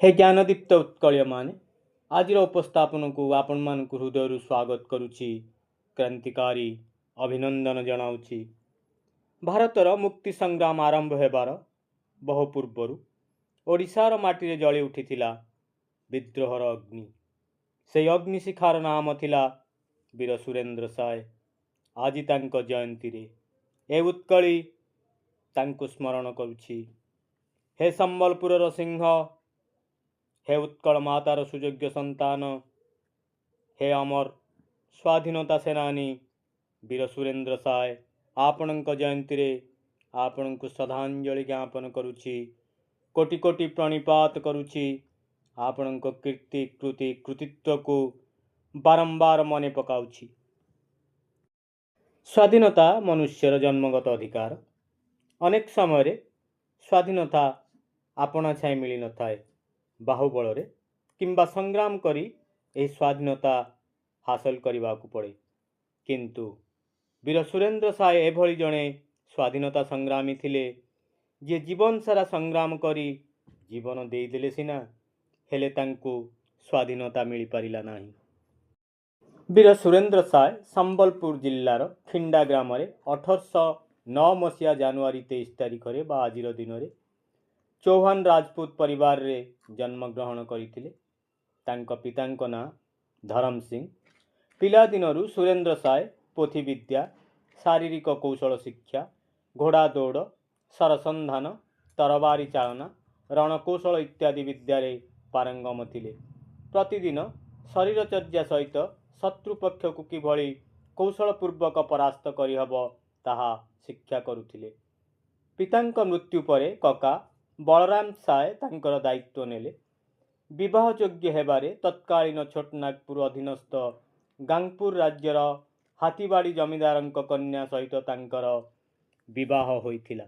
हे ज्ञानदीप्त उत्कलय माने आज उपस्थापन को आपण मान हृदय स्वागत करुछि। क्रांतिकारी अभिनंदन जनाऊछि। भारतर मुक्ति संग्राम आरंभ हेबार बहु पूर्वर ओडिशार माटी जली उठिथिला विद्रोहर अग्नि। से अग्निशिखार नाम थिला वीर सुरेंद्र साय। आज तांको जयंती रे ए उत्कली तांको स्मरण करुछि। हे संबलपुर सिंह, हे उत्कल मातार सुयोग्य संतान, हे अमर स्वाधीनता सेनानी वीर सुरेंद्र साय, आपणक जयंती रे आपणक श्रद्धांजलि ज्ञापन करुछि। कोटि कोटि प्रणिपात करुछि। आपणक कीर्ति कृति कृतित्व को बारंबार मने पकाउछि। स्वाधीनता मनुष्यर जन्मगत अधिकार। अनेक समय स्वाधीनता आपना छाई मिली न थाए। बाहुबल किंबा संग्राम करी यह स्वाधीनता हासिल करने को पड़े। किंतु वीर सुरेंद्र साय एभली जड़े स्वाधीनता संग्रामी थिले जे जीवन सारा संग्राम करी जीवन देदेले सिना हेले तांको स्वाधीनता मिल पारिला नाही। वीर सुरेंद्र साय संबलपुर जिल्लार खिंडा ग्राम 1809 मसीहा जानुआरी 23 तारिख रे बा आजिर दिन रे चौहान राजपूत परिवार रे जन्म ग्रहण करथिले। तांको पितांको ना धरम सिंह। पिला दिनरु सुरेंद्र साय पोथी विद्या, शारीरिक कौशल शिक्षा, घोड़ा दौड़, सरसंधान, तरबारी चालना, रणकौशल इत्यादि विद्यारे पारंगम थिले। प्रतिदिन शरीरचर्या सहित शत्रुपक्ष को किभली कौशलपूर्वक परास्त करहब ताहा शिक्षा करुथिले। पितांक मृत्यु परे कका बलराम साय तांकर दायित्व नेले। विवाह योग्य हेबारे तत्कालीन छोटनागपुर अधीनस्थ गांगपुर राज्यर हाथीबाड़ी जमीदारंक कन्या सहित तांकर विवाह होइथिला।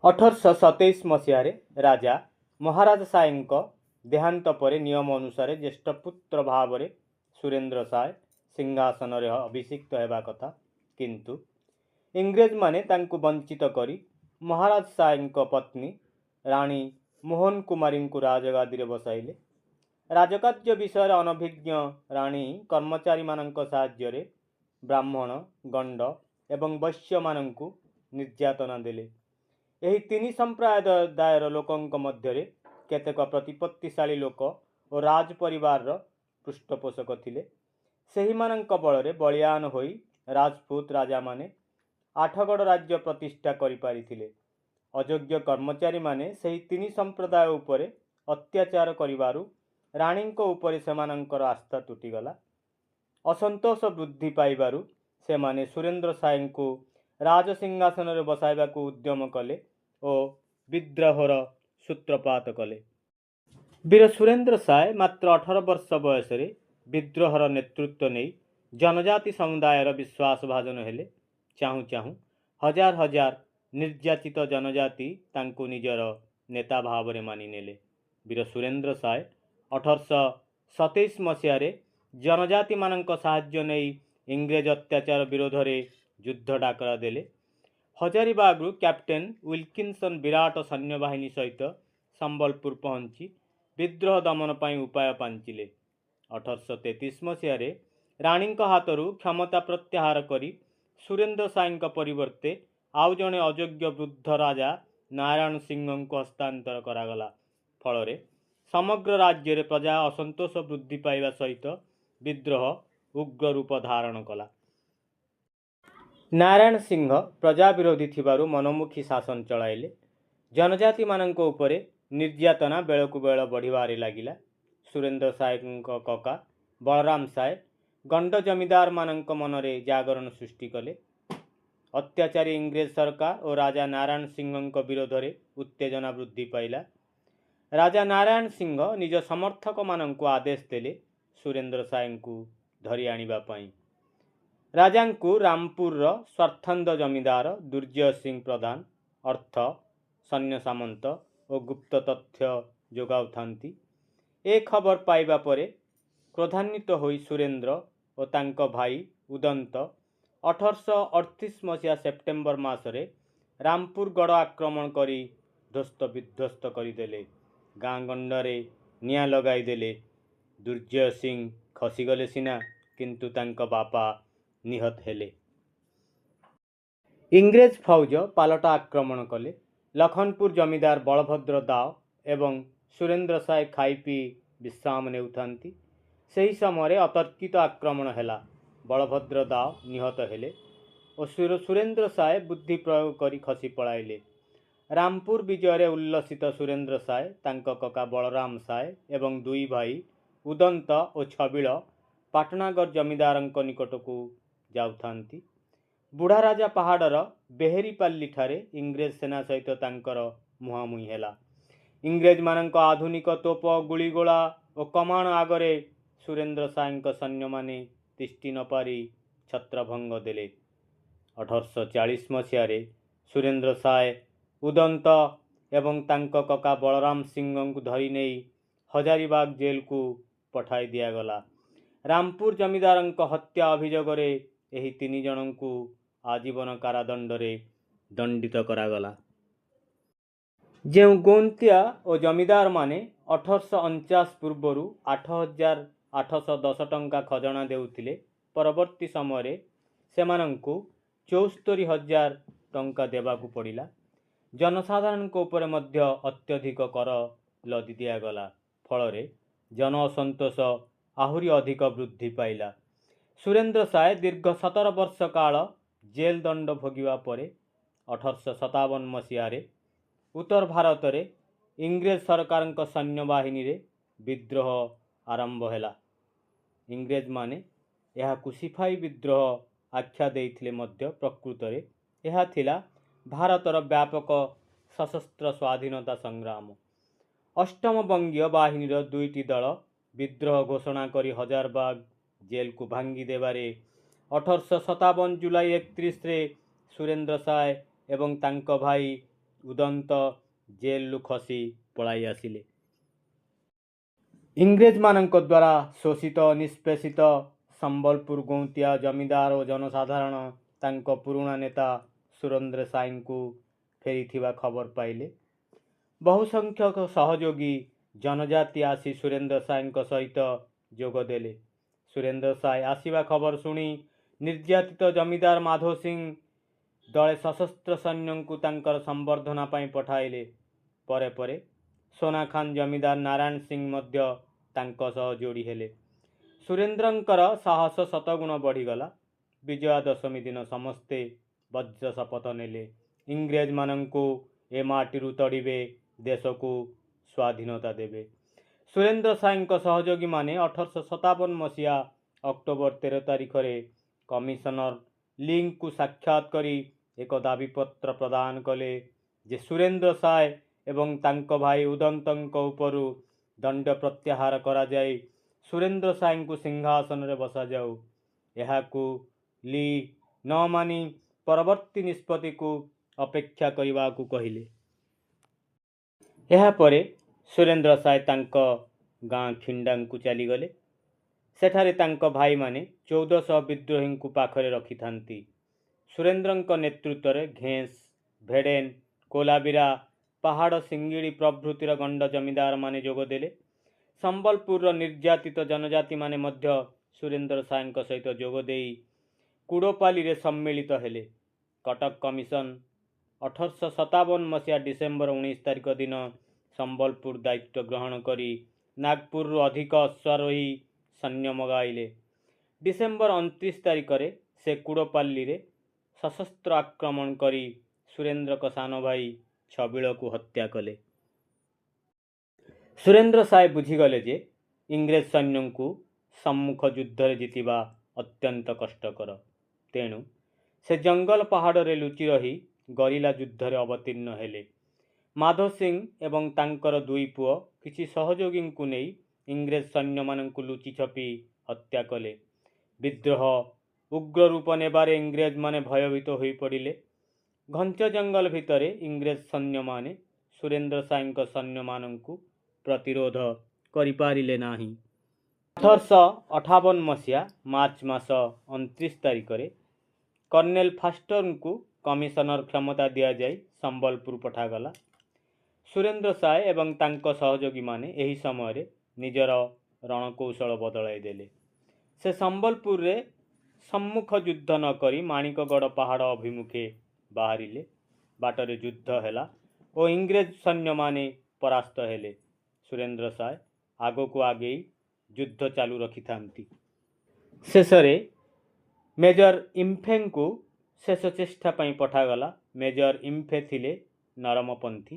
1827 मसीह राजा महाराज सायंक देहांत परे नियम अनुसार ज्येष्ठ पुत्र भाव सुरेंद्र साय सिंहासन रे अभिषिक्त हेबा कथा। किंतु इंग्रेज माने तांको वंचित करी महाराज सायंक पत्नी राणी मोहन कुमारी को राजगादी रे बसाइले। राजकार्य विषय अनभिज्ञ राणी कर्मचारी मानक साहाय्य रे ब्राह्मण, गंड एवं वैश्य मानकु निर्यातना देले। एही तीन संप्रदायर लोकंक मध्य केतेक प्रतिपत्तिशाली लोक और राज परिवार पृष्ठपोषक थिले। सेही मानक बल बलियान होई राजपूत राजा माने आठगढ़ राज्य प्रतिष्ठा करि पारिथिले। अयोग्य कर्मचारी माने सेही तीन संप्रदाय उपरे अत्याचार करिवारु राणींको उपरे सेमानंकर आस्था तुटिगला। असंतोष वृद्धि पाइबारु सेमाने सुरेंद्र साय को राजसिंहासन रे बसाइबाकू उद्यम कले और विद्रोहर सूत्रपात कले। वीर सुरेंद्र साय मात्र 18 वर्ष बयस विद्रोहर नेतृत्व नहीं जनजाति समुदायर विश्वासभाजन हेले। चाहू चाहू हजार हजार निर्याचित जनजाति तांको निजर नेता भाव में मानि नेले। वीर सुरेंद्र साय 1827 मसीह जनजाति मानक साहाय्य नहीं इंग्रेज अत्याचार विरोध रे युद्ध डाकरा देले। हजारीबागु कैप्टेन विल्किंसन विराट सैन्यबाहिनी सहित संबलपुर पहुंची विद्रोह दमन पाई उपाय पांचिले। 1833 मसीह राणी हाथरू क्षमता प्रत्याहार करी सुरेंद्र साय परिवर्ते आउ जड़े अयोग्य वृद्ध राजा नारायण सिंह को हस्तांतर करागला। फल समग्र राज्य में प्रजा असंतोष वृद्धि पाइबा सहित विद्रोह उग्र रूप धारण कला। नारायण सिंह प्रजा विरोधी थिबारु मनमुखी शासन चलाइले। जनजाति मानक उपरे निर्यातना बेलकु बेल बढ़िबारे लागिला। सुरेंद्र साय कका बलराम साय गंड जमीदार मानक मनरे जागरण सृष्टि कले। अत्याचारी इंग्रेज सरकार और राजा नारायण सिंह विरोध में उत्तेजना वृद्धि पाइला। राजा नारायण सिंह निज समर्थक मानक आदेश देले सुरेंद्र साय को धरी आनिबा पाई। राजा को रामपुर स्वार्थंद जमीदार दुर्जय सिंह प्रधान अर्थ सैन्य सामंत और गुप्त तथ्य जोगाउ थांती। ए खबर पाइबा परे क्रोधान्वित होई सुरेंद्र और तांको भाई उदंत 1838 मसीहा सेप्टेम्बर मासरे रामपुर गढ़ आक्रमण करी ध्वस्त विध्वस्त करदेले। ଗାଁ ଗଣ୍ଡରେ ନିଆଁ ଲଗାଇଦେଲେ। ଦୁର୍ଯ୍ଜୟ ସିଂ ଖସିଗଲେ ସିନା, କିନ୍ତୁ ତାଙ୍କ ବାପା ନିହତ ହେଲେ। ଇଂରେଜ ଫୌଜ ପାଲଟା ଆକ୍ରମଣ କଲେ। ଲଖନପୁର ଜମିଦାର ବଳଭଦ୍ର ଦାସ ଏବଂ ସୁରେନ୍ଦ୍ର ସାଏ ଖାଇ ପିଇ ବିଶ୍ରାମ ନେଉଥାନ୍ତି। ସେହି ସମୟରେ ଅତର୍କିତ ଆକ୍ରମଣ ହେଲା। ବଳଭଦ୍ର ଦାସ ନିହତ ହେଲେ ଓ ସୁରେନ୍ଦ୍ର ସାଏ ବୁଦ୍ଧି ପ୍ରୟୋଗ କରି ଖସି ପଳାଇଲେ। ରାମପୁର ବିଜୟରେ ଉଲ୍ଲସିତ ସୁରେନ୍ଦ୍ର ସାଏ ତାଙ୍କ କକା ବଳରାମ ସାଏ ଏବଂ ଦୁଇ ଭାଇ ଉଦନ୍ତ ଓ ଛବିଳ ପାଟଣାଗଡ଼ ଜମିଦାରଙ୍କ ନିକଟକୁ ଯାଉଥାନ୍ତି। ବୁଢ଼ାରାଜା ପାହାଡ଼ର ବେହେରିପାଲ୍ଲିଠାରେ ଇଂରେଜ ସେନା ସହିତ ତାଙ୍କର ମୁହାଁମୁହିଁ ହେଲା। ଇଂରେଜମାନଙ୍କ ଆଧୁନିକ ତୋପ, ଗୁଳିଗୋଳା ଓ କମାଣ ଆଗରେ ସୁରେନ୍ଦ୍ର ସାଏଙ୍କ ସୈନ୍ୟମାନେ ତିଷ୍ଠି ନ ପାରି ଛତ୍ରଭଙ୍ଗ ଦେଲେ। 1840 ମସିହାରେ ସୁରେନ୍ଦ୍ର ସାଏ, ଉଦନ୍ତ ଏବଂ ତାଙ୍କ କକା ବଳରାମ ସିଂଙ୍କୁ ଧରି ନେଇ ହଜାରିବାଗ ଜେଲକୁ ପଠାଇ ଦିଆଗଲା। ରାମପୁର ଜମିଦାରଙ୍କ ହତ୍ୟା ଅଭିଯୋଗରେ ଏହି ତିନି ଜଣଙ୍କୁ ଆଜୀବନ କାରାଦଣ୍ଡରେ ଦଣ୍ଡିତ କରାଗଲା। ଯେଉଁ ଗୌନ୍ତିଆ ଓ ଜମିଦାରମାନେ 1849 ପୂର୍ବରୁ 8,810 ଟଙ୍କା ଖଜଣା ଦେଉଥିଲେ, ପରବର୍ତ୍ତୀ ସମୟରେ ସେମାନଙ୍କୁ 74,000 ଟଙ୍କା ଦେବାକୁ ପଡ଼ିଲା। ଜନସାଧାରଣଙ୍କ ଉପରେ ମଧ୍ୟ ଅତ୍ୟଧିକ କର ଲଦି ଦିଆଗଲା। ଫଳରେ ଜନ ଅସନ୍ତୋଷ ଆହୁରି ଅଧିକ ବୃଦ୍ଧି ପାଇଲା। ସୁରେନ୍ଦ୍ର ସାଏ ଦୀର୍ଘ 17 ବର୍ଷ କାଳ ଜେଲ୍ ଦଣ୍ଡ ଭୋଗିବା ପରେ 1857 ମସିହାରେ ଉତ୍ତର ଭାରତରେ ଇଂରେଜ ସରକାରଙ୍କ ସୈନ୍ୟବାହିନୀରେ ବିଦ୍ରୋହ ଆରମ୍ଭ ହେଲା। ଇଂରେଜମାନେ ଏହାକୁ ସିପାହୀ ବିଦ୍ରୋହ ଆଖ୍ୟା ଦେଇଥିଲେ ମଧ୍ୟ ପ୍ରକୃତରେ ଏହା ଥିଲା ଭାରତର ବ୍ୟାପକ ସଶସ୍ତ୍ର ସ୍ୱାଧୀନତା ସଂଗ୍ରାମ। ଅଷ୍ଟମ ବଙ୍ଗୀୟ ବାହିନୀର ଦୁଇଟି ଦଳ ବିଦ୍ରୋହ ଘୋଷଣା କରି ହଜାରବାଗ ଜେଲକୁ ଭାଙ୍ଗି ଦେବାରେ 1857 ଜୁଲାଇ 31ରେ ସୁରେନ୍ଦ୍ର ସାଏ ଏବଂ ତାଙ୍କ ଭାଇ ଉଦନ୍ତ ଜେଲରୁ ଖସି ପଳାଇ ଆସିଲେ। ଇଂରେଜମାନଙ୍କ ଦ୍ୱାରା ଶୋଷିତ ନିଷ୍ପେଷିତ ସମ୍ବଲପୁର ଗୌନ୍ତିଆ ଜମିଦାର ଓ ଜନସାଧାରଣ ତାଙ୍କ ପୁରୁଣା ନେତା ସୁରେନ୍ଦ୍ର ସାଏଙ୍କୁ ଫେରିଥିବା ଖବର ପାଇଲେ। ବହୁ ସଂଖ୍ୟକ ସହଯୋଗୀ ଜନଜାତି ଆସି ସୁରେନ୍ଦ୍ର ସାଏଙ୍କ ସହିତ ଯୋଗ ଦେଲେ। ସୁରେନ୍ଦ୍ର ସାଏ ଆସିବା ଖବର ଶୁଣି ନିର୍ଯାତିତ ଜମିଦାର ମାଧୋ ସିଂ ଦଳେ ସଶସ୍ତ୍ର ସୈନ୍ୟଙ୍କୁ ତାଙ୍କର ସମ୍ବର୍ଦ୍ଧନା ପାଇଁ ପଠାଇଲେ। ପରେ ପରେ ସୋନାଖାନ ଜମିଦାର ନାରାୟଣ ସିଂ ମଧ୍ୟ ତାଙ୍କ ସହ ଯୋଡ଼ି ହେଲେ। ସୁରେନ୍ଦ୍ରଙ୍କର ସାହସ ଶତଗୁଣ ବଢ଼ିଗଲା। ବିଜୟା ଦଶମୀ ଦିନ ସମସ୍ତେ ବଜ୍ର ଶପଥ ନେଲେ, ଇଂରେଜମାନଙ୍କୁ ଏ ମାଟିରୁ ତଡ଼ିବେ, ଦେଶକୁ ସ୍ୱାଧୀନତା ଦେବେ। ସୁରେନ୍ଦ୍ର ସାଏଙ୍କ ସହଯୋଗୀମାନେ 1857 ମସିହା ଅକ୍ଟୋବର 13 ତାରିଖରେ କମିଶନର ଲିଙ୍କୁ ସାକ୍ଷାତ କରି ଏକ ଦାବିପତ୍ର ପ୍ରଦାନ କଲେ ଯେ ସୁରେନ୍ଦ୍ର ସାଏ ଏବଂ ତାଙ୍କ ଭାଇ ଉଦନ୍ତଙ୍କ ଉପରୁ ଦଣ୍ଡ ପ୍ରତ୍ୟାହାର କରାଯାଇ ସୁରେନ୍ଦ୍ର ସାଏଙ୍କୁ ସିଂହାସନରେ ବସାଯାଉ। ଏହାକୁ ଲି ନ ମାନି ପରବର୍ତ୍ତୀ ନିଷ୍ପତ୍ତିକୁ ଅପେକ୍ଷା କରିବାକୁ କହିଲେ। ଏହାପରେ ସୁରେନ୍ଦ୍ର ସାଏ ତାଙ୍କ ଗାଁ ଖିଣ୍ଡାଙ୍କୁ ଚାଲିଗଲେ। ସେଠାରେ ତାଙ୍କ ଭାଇମାନେ 1400 ବିଦ୍ରୋହୀଙ୍କୁ ପାଖରେ ରଖିଥାନ୍ତି। ସୁରେନ୍ଦ୍ରଙ୍କ ନେତୃତ୍ୱରେ ଘେଁସ, ଭେଡ଼େନ, କୋଲାବିରା, ପାହାଡ଼ ସିଙ୍ଗିଡ଼ି ପ୍ରଭୃତିର ଗଣ୍ଡ ଜମିଦାରମାନେ ଯୋଗଦେଲେ। ସମ୍ବଲପୁରର ନିର୍ଯାତିତ ଜନଜାତିମାନେ ମଧ୍ୟ ସୁରେନ୍ଦ୍ର ସାଏଙ୍କ ସହିତ ଯୋଗଦେଇ କୁଡ଼ୋପାଲିରେ ସମ୍ମିଳିତ ହେଲେ। କଟକ କମିଶନ 1857 ମସିହା ଡିସେମ୍ବର 19 ତାରିଖ ଦିନ ସମ୍ବଲପୁର ଦାୟିତ୍ୱ ଗ୍ରହଣ କରି ନାଗପୁରରୁ ଅଧିକ ଅଶ୍ୱାରୋହୀ ସୈନ୍ୟ ମଗାଇଲେ। ଡିସେମ୍ବର 29 ତାରିଖରେ ସେ କୁଡ଼ୋପାଲିରେ ସଶସ୍ତ୍ର ଆକ୍ରମଣ କରି ସୁରେନ୍ଦ୍ରଙ୍କ ସାନ ଭାଇ ଛବିଳକୁ ହତ୍ୟା କଲେ। ସୁରେନ୍ଦ୍ର ସାଏ ବୁଝିଗଲେ ଯେ ଇଂରେଜ ସୈନ୍ୟଙ୍କୁ ସମ୍ମୁଖ ଯୁଦ୍ଧରେ ଜିତିବା ଅତ୍ୟନ୍ତ କଷ୍ଟକର। ତେଣୁ ସେ ଜଙ୍ଗଲ ପାହାଡ଼ରେ ଲୁଚି ରହି ଗରିଲା ଯୁଦ୍ଧରେ ଅବତୀର୍ଣ୍ଣ ହେଲେ। ମାଧୋ ସିଂ ଏବଂ ତାଙ୍କର ଦୁଇ ପୁଅ କିଛି ସହଯୋଗୀଙ୍କୁ ନେଇ ଇଂରେଜ ସୈନ୍ୟମାନଙ୍କୁ ଲୁଚି ଛପି ହତ୍ୟା କଲେ। ବିଦ୍ରୋହ ଉଗ୍ର ରୂପ ନେବାରେ ଇଂରେଜମାନେ ଭୟଭୀତ ହୋଇପଡ଼ିଲେ। ଘଞ୍ଚ ଜଙ୍ଗଲ ଭିତରେ ଇଂରେଜ ସୈନ୍ୟମାନେ ସୁରେନ୍ଦ୍ର ସାଏଙ୍କ ସୈନ୍ୟମାନଙ୍କୁ ପ୍ରତିରୋଧ କରିପାରିଲେ ନାହିଁ। 1858 ମସିହା ମାର୍ଚ୍ଚ ମାସ 29 ତାରିଖରେ କର୍ଣ୍ଣେଲ ଫାଷ୍ଟରଙ୍କୁ କମିଶନର କ୍ଷମତା ଦିଆଯାଇ ସମ୍ବଲପୁର ପଠାଗଲା। ସୁରେନ୍ଦ୍ର ସାଏ ଏବଂ ତାଙ୍କ ସହଯୋଗୀମାନେ ଏହି ସମୟରେ ନିଜର ରଣକୌଶଳ ବଦଳାଇ ଦେଲେ। ସେ ସମ୍ବଲପୁରରେ ସମ୍ମୁଖ ଯୁଦ୍ଧ ନ କରି ମାଣିକଗଡ଼ ପାହାଡ଼ ଅଭିମୁଖେ ବାହାରିଲେ। ବାଟରେ ଯୁଦ୍ଧ ହେଲା ଓ ଇଂରେଜ ସୈନ୍ୟମାନେ ପରାସ୍ତ ହେଲେ। ସୁରେନ୍ଦ୍ର ସାଏ ଆଗକୁ ଆଗେଇ ଯୁଦ୍ଧ ଚାଲୁ ରଖିଥାନ୍ତି। ଶେଷରେ ମେଜର ଇମ୍ଫେଙ୍କୁ ଶେଷ ଚେଷ୍ଟା ପାଇଁ ପଠାଗଲା। ମେଜର ଇମ୍ଫେ ଥିଲେ ନରମପନ୍ଥୀ।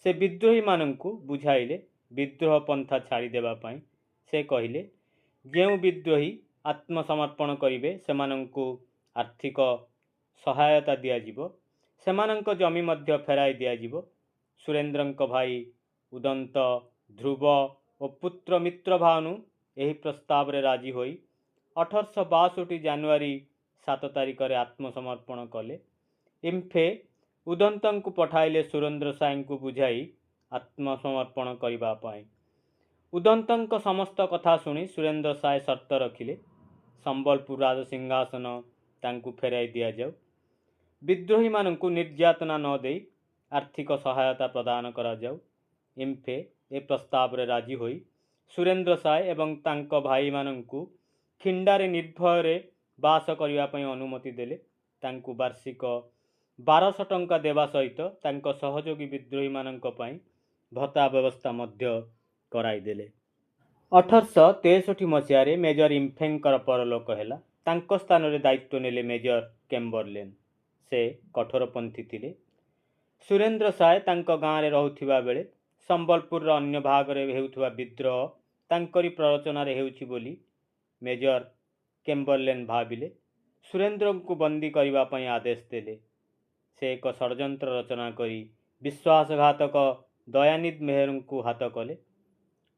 ସେ ବିଦ୍ରୋହୀମାନଙ୍କୁ ବୁଝାଇଲେ ବିଦ୍ରୋହ ପନ୍ଥା ଛାଡ଼ିଦେବା ପାଇଁ। ସେ କହିଲେ, ଯେଉଁ ବିଦ୍ରୋହୀ ଆତ୍ମସମର୍ପଣ କରିବେ ସେମାନଙ୍କୁ ଆର୍ଥିକ ସହାୟତା ଦିଆଯିବ, ସେମାନଙ୍କ ଜମି ମଧ୍ୟ ଫେରାଇ ଦିଆଯିବ। ସୁରେନ୍ଦ୍ରଙ୍କ ଭାଇ ଉଦନ୍ତ, ଧ୍ରୁବ ଓ ପୁତ୍ର ମିତ୍ରଭାନୁ ଏହି ପ୍ରସ୍ତାବରେ ରାଜି ହୋଇ 1862 ଜାନୁଆରୀ 7 ତାରିଖରେ ଆତ୍ମସମର୍ପଣ କଲେ। ଇମ୍ଫେ ଉଦନ୍ତଙ୍କୁ ପଠାଇଲେ ସୁରେନ୍ଦ୍ର ସାଏଙ୍କୁ ବୁଝାଇ ଆତ୍ମସମର୍ପଣ କରିବା ପାଇଁ। ଉଦନ୍ତଙ୍କ ସମସ୍ତ କଥା ଶୁଣି ସୁରେନ୍ଦ୍ର ସାଏ ସର୍ତ୍ତ ରଖିଲେ, ସମ୍ବଲପୁର ରାଜସିଂହାସନ ତାଙ୍କୁ ଫେରାଇ ଦିଆଯାଉ, ବିଦ୍ରୋହୀମାନଙ୍କୁ ନିର୍ଯାତନା ନ ଦେଇ ଆର୍ଥିକ ସହାୟତା ପ୍ରଦାନ କରାଯାଉ। ଇମ୍ଫେ ଏ ପ୍ରସ୍ତାବରେ ରାଜି ହୋଇ ସୁରେନ୍ଦ୍ର ସାଏ ଏବଂ ତାଙ୍କ ଭାଇମାନଙ୍କୁ ଖିଣ୍ଡାରେ ନିର୍ଭୟରେ ବାସ କରିବା ପାଇଁ ଅନୁମତି ଦେଲେ। ତାଙ୍କୁ ବାର୍ଷିକ 1200 ଟଙ୍କା ଦେବା ସହିତ ତାଙ୍କ ସହଯୋଗୀ ବିଦ୍ରୋହୀମାନଙ୍କ ପାଇଁ ଭତ୍ତା ବ୍ୟବସ୍ଥା ମଧ୍ୟ କରାଇଦେଲେ। 1863 ମସିହାରେ ମେଜର ଇମ୍ଫେଙ୍କର ପରଲୋକ ହେଲା। ତାଙ୍କ ସ୍ଥାନରେ ଦାୟିତ୍ୱ ନେଲେ ମେଜର କେମ୍ବରଲେନ୍। ସେ କଠୋରପନ୍ଥୀ ଥିଲେ। ସୁରେନ୍ଦ୍ର ସାଏ ତାଙ୍କ ଗାଁରେ ରହୁଥିବା ବେଳେ ସମ୍ବଲପୁରର ଅନ୍ୟ ଭାଗରେ ହେଉଥିବା ବିଦ୍ରୋହ ତାଙ୍କରି ପ୍ରରୋଚନାରେ ହେଉଛି ବୋଲି ମେଜର କେମ୍ବରଲେନ୍ ଭାବିଲେ। ସୁରେନ୍ଦ୍ରଙ୍କୁ ବନ୍ଦୀ କରିବା ପାଇଁ ଆଦେଶ ଦେଲେ। ସେ ଏକ ଷଡ଼ଯନ୍ତ୍ର ରଚନା କରି ବିଶ୍ୱାସଘାତକ ଦୟାନିଧି ମେହେରଙ୍କୁ ହାତ କଲେ।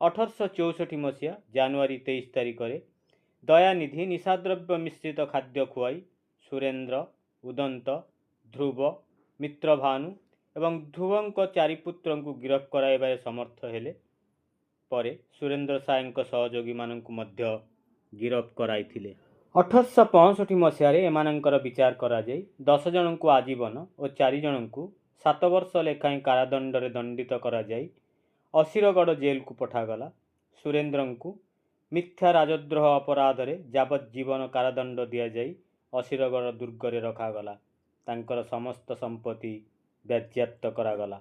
1864 ମସିହା ଜାନୁଆରୀ 23 ତାରିଖରେ ଦୟାନିଧି ନିଶାଦ୍ରବ୍ୟ ମିଶ୍ରିତ ଖାଦ୍ୟ ଖୁଆଇ ସୁରେନ୍ଦ୍ର, ଉଦନ୍ତ, ଧ୍ରୁବ, ମିତ୍ରଭାନୁ ଏବଂ ଧ୍ରୁବଙ୍କ 4 ପୁତ୍ରଙ୍କୁ ଗିରଫ କରାଇବାରେ ସମର୍ଥ ହେଲେ। ପରେ ସୁରେନ୍ଦ୍ର ସାଏଙ୍କ ସହଯୋଗୀମାନଙ୍କୁ ମଧ୍ୟ ଗିରଫ କରାଇଥିଲେ। 1865 ମସିହାରେ ଏମାନଙ୍କର ବିଚାର କରାଯାଇ 10 ଜଣଙ୍କୁ ଆଜୀବନ ଓ 4 ଜଣଙ୍କୁ 7 ବର୍ଷ ଲେଖାଏଁ କାରାଦଣ୍ଡରେ ଦଣ୍ଡିତ କରାଯାଇ ଅସିରଗଡ଼ ଜେଲକୁ ପଠାଗଲା। ସୁରେନ୍ଦ୍ରଙ୍କୁ ମିଥ୍ୟା ରାଜଦ୍ରୋହ ଅପରାଧରେ ଯାବଜ୍ଜୀବନ କାରାଦଣ୍ଡ ଦିଆଯାଇ ଅସିରଗଡ଼ ଦୁର୍ଗରେ ରଖାଗଲା। ତାଙ୍କର ସମସ୍ତ ସମ୍ପତ୍ତି ବାଜ୍ୟାପ୍ତ କରାଗଲା।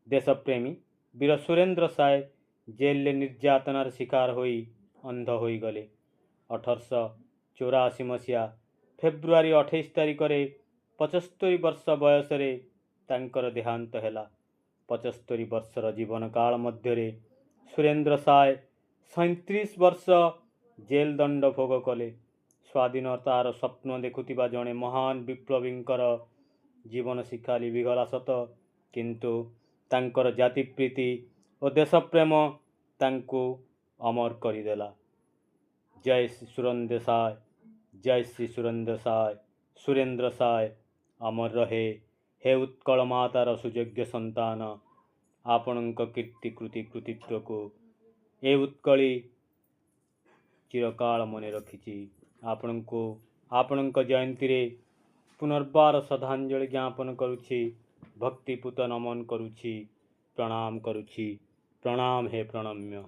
ଦେଶପ୍ରେମୀ ବୀର ସୁରେନ୍ଦ୍ର ସାଏ ଜେଲରେ ନିର୍ଯାତନାର ଶିକାର ହୋଇ ଅନ୍ଧ ହୋଇଗଲେ। 1884 ମସିହା ଫେବୃଆରୀ 28 ତାରିଖରେ 75 ବର୍ଷ ବୟସରେ ତାଙ୍କର ଦେହାନ୍ତ ହେଲା। 75 ବର୍ଷର ଜୀବନକାଳ ମଧ୍ୟରେ ସୁରେନ୍ଦ୍ର ସାଏ 37 ବର୍ଷ ଜେଲ ଦଣ୍ଡ ଭୋଗ କଲେ। ସ୍ୱାଧୀନତାର ସ୍ୱପ୍ନ ଦେଖୁଥିବା ଜଣେ ମହାନ ବିପ୍ଳବୀଙ୍କର ଜୀବନ ଶିଖା ଲିଭିଗଲା ସତ, କିନ୍ତୁ ତାଙ୍କର ଜାତିପ୍ରୀତି ଓ ଦେଶପ୍ରେମ ତାଙ୍କୁ ଅମର କରିଦେଲା। ଜୟ ଶ୍ରୀ ସୁରେନ୍ଦ୍ର ସାଏ, ଜୟ ଶ୍ରୀ ସୁରେନ୍ଦ୍ର ସାଏ। ସୁରେନ୍ଦ୍ର ସାଏ ଅମର ରହେ। ହେ ଉତ୍କଳ ମାତାର ସୁଯୋଗ୍ୟ ସନ୍ତାନ, ଆପଣଙ୍କ କୀର୍ତ୍ତି କୃତି କୃତିତ୍ୱକୁ ଏ ଉତ୍କଳୀ ଚିରକାଳ ମନେ ରଖିଛି। ଆପଣଙ୍କୁ ଆପଣଙ୍କ ଜୟନ୍ତୀରେ ପୁନର୍ବାର ଶ୍ରଦ୍ଧାଞ୍ଜଳି ଜ୍ଞାପନ କରୁଛି, ଭକ୍ତିପୂତ ନମନ କରୁଛି, ପ୍ରଣାମ କରୁଛି। ପ୍ରଣାମ ହେ ପ୍ରଣମ୍ୟ।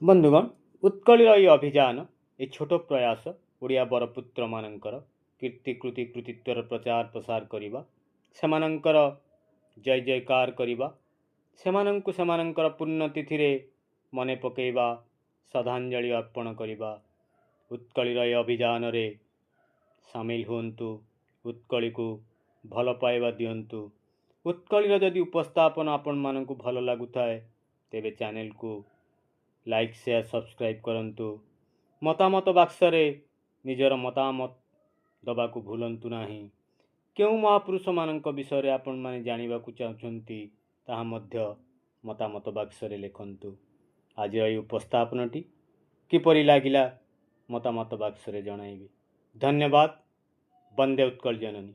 ବନ୍ଧୁଗଣ, ଉତ୍କଳୀର ଏହି ଅଭିଯାନ, ଏ ଛୋଟ ପ୍ରୟାସ ଓଡ଼ିଆ ବରପୁତ୍ରମାନଙ୍କର କୀର୍ତ୍ତି କୃତି କୃତିତ୍ୱର ପ୍ରଚାର ପ୍ରସାର କରିବା, ସେମାନଙ୍କର ଜୟ ଜୟକାର କରିବା, ସେମାନଙ୍କୁ ସେମାନଙ୍କର ପୁଣ୍ୟତିଥିରେ ମନେ ପକାଇବା, ଶ୍ରଦ୍ଧାଞ୍ଜଳି ଅର୍ପଣ କରିବା। ଉତ୍କଳୀର ଏହି ଅଭିଯାନରେ ସାମିଲ ହୁଅନ୍ତୁ। ଉତ୍କଳୀକୁ ଭଲ ପାଇବା ଦିଅନ୍ତୁ। ଉତ୍କଳୀର ଯଦି ଉପସ୍ଥାପନ ଆପଣମାନଙ୍କୁ ଭଲ ଲାଗୁଥାଏ ତେବେ ଚ୍ୟାନେଲକୁ ଲାଇକ୍, ସେୟାର, ସବସ୍କ୍ରାଇବ୍ କରନ୍ତୁ। ମତାମତ ବାକ୍ସରେ ନିଜର ମତାମତ ଦେବାକୁ ଭୁଲନ୍ତୁ ନାହିଁ। କେଉଁ ମହାପୁରୁଷମାନଙ୍କ ବିଷୟରେ ଆପଣମାନେ ଜାଣିବାକୁ ଚାହୁଁଛନ୍ତି ତାହା ମଧ୍ୟ ମତାମତ ବାକ୍ସରେ ଲେଖନ୍ତୁ। ଆଜିର ଏହି ଉପସ୍ଥାପନଟି କିପରି ଲାଗିଲା ମତାମତ ବାକ୍ସରେ ଜଣାଇବେ। ଧନ୍ୟବାଦ। ବନ୍ଦେ ଉତ୍କଳ ଜନନୀ।